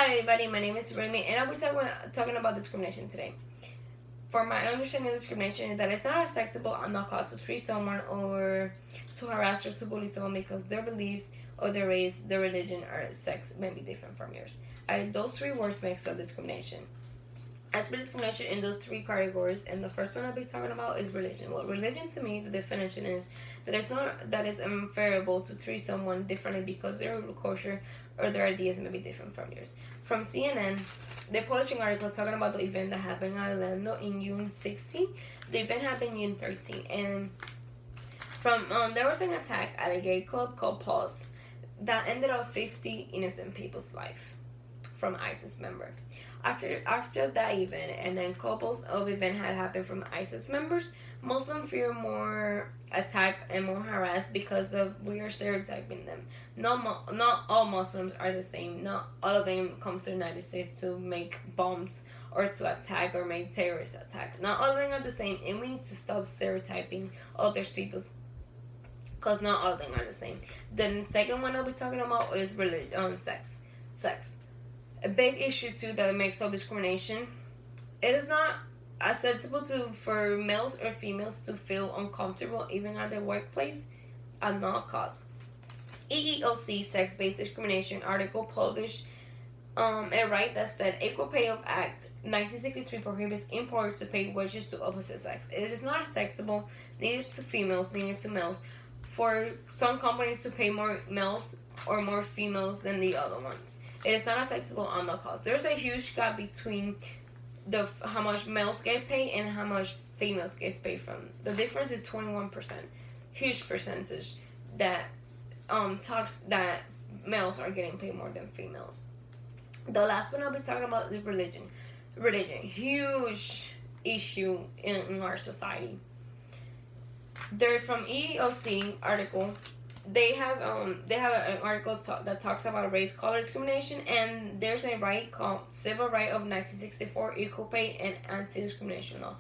Hi everybody, my name is Remy and I'll be talking about discrimination today. For my understanding of discrimination is that it's not acceptable on the cause to treat someone or to harass or to bully someone because their beliefs or their race, their religion or sex may be different from yours. Those three words makes up discrimination. As for discrimination in those three categories, and the first one I'll be talking about is religion. Well, religion to me, the definition is that it's unfavorable to treat someone differently because their culture or their ideas may be different from yours. From CNN, they published an article talking about the event that happened in Orlando in June 16. The event happened June 13, and from there was an attack at a gay club called Pulse that ended up 50 innocent people's life from ISIS member. After that event, and then couples of event had happened from ISIS members, Muslims fear more attack and more harassed because of we are stereotyping them. Not all Muslims are the same. Not all of them comes to the United States to make bombs or to attack or make terrorist attack. Not all of them are the same, and we need to stop stereotyping other people's because not all of them are the same. Then the second one I'll be talking about is sex. A big issue too that makes up discrimination. It is not acceptable for males or females to feel uncomfortable even at their workplace at no cost. EEOC sex-based discrimination article published a right that said Equal Pay of Act 1963 prohibits employers to pay wages to opposite sex. It is not acceptable neither to females neither to males for some companies to pay more males or more females than the other ones. It is not acceptable on the cost. There's a huge gap between how much males get paid and how much females get paid from. The difference is 21%. Huge percentage that talks that males are getting paid more than females. The last one I'll be talking about is religion. Religion, huge issue in our society. They're from EEOC article. They have an article that talks about race color discrimination, and there's a right called Civil Right of 1964 Equal Pay and Anti-Discrimination Law.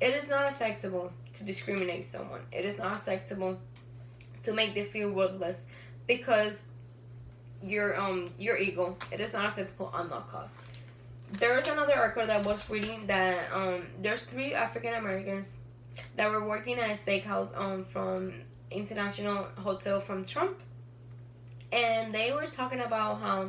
It is not acceptable to discriminate someone. It is not acceptable to make them feel worthless because your ego. It is not acceptable on no cost. There's another article that was reading that there's 3 African Americans that were working at a steakhouse from international hotel from Trump, and they were talking about how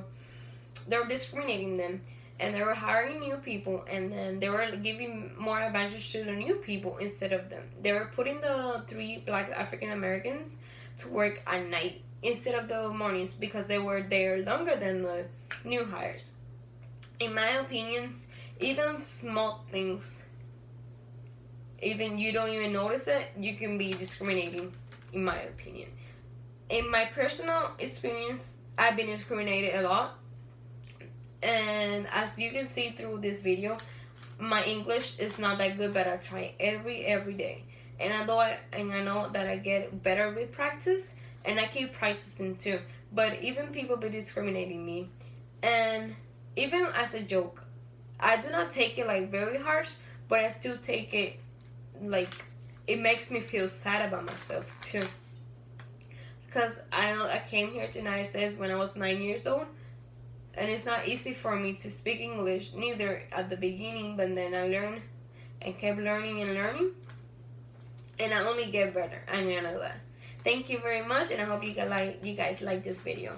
they were discriminating them and they were hiring new people, and then they were giving more advantage to the new people instead of them. They were putting the 3 black African Americans to work at night instead of the mornings because they were there longer than the new hires. In my opinions, even small things, even you don't even notice it, you can be discriminating. In my opinion, in my personal experience, I've been discriminated a lot, and as you can see through this video, my English is not that good, but I try every day, and I know that I get better with practice, and I keep practicing too. But even people be discriminating me, and even as a joke, I do not take it like very harsh, but I still take it like it makes me feel sad about myself too, because I came here to the United States when I was 9 years old, and it's not easy for me to speak English neither at the beginning, but then I learned and kept learning, and I only get better. I know that. Thank you very much, and I hope you guys like this video.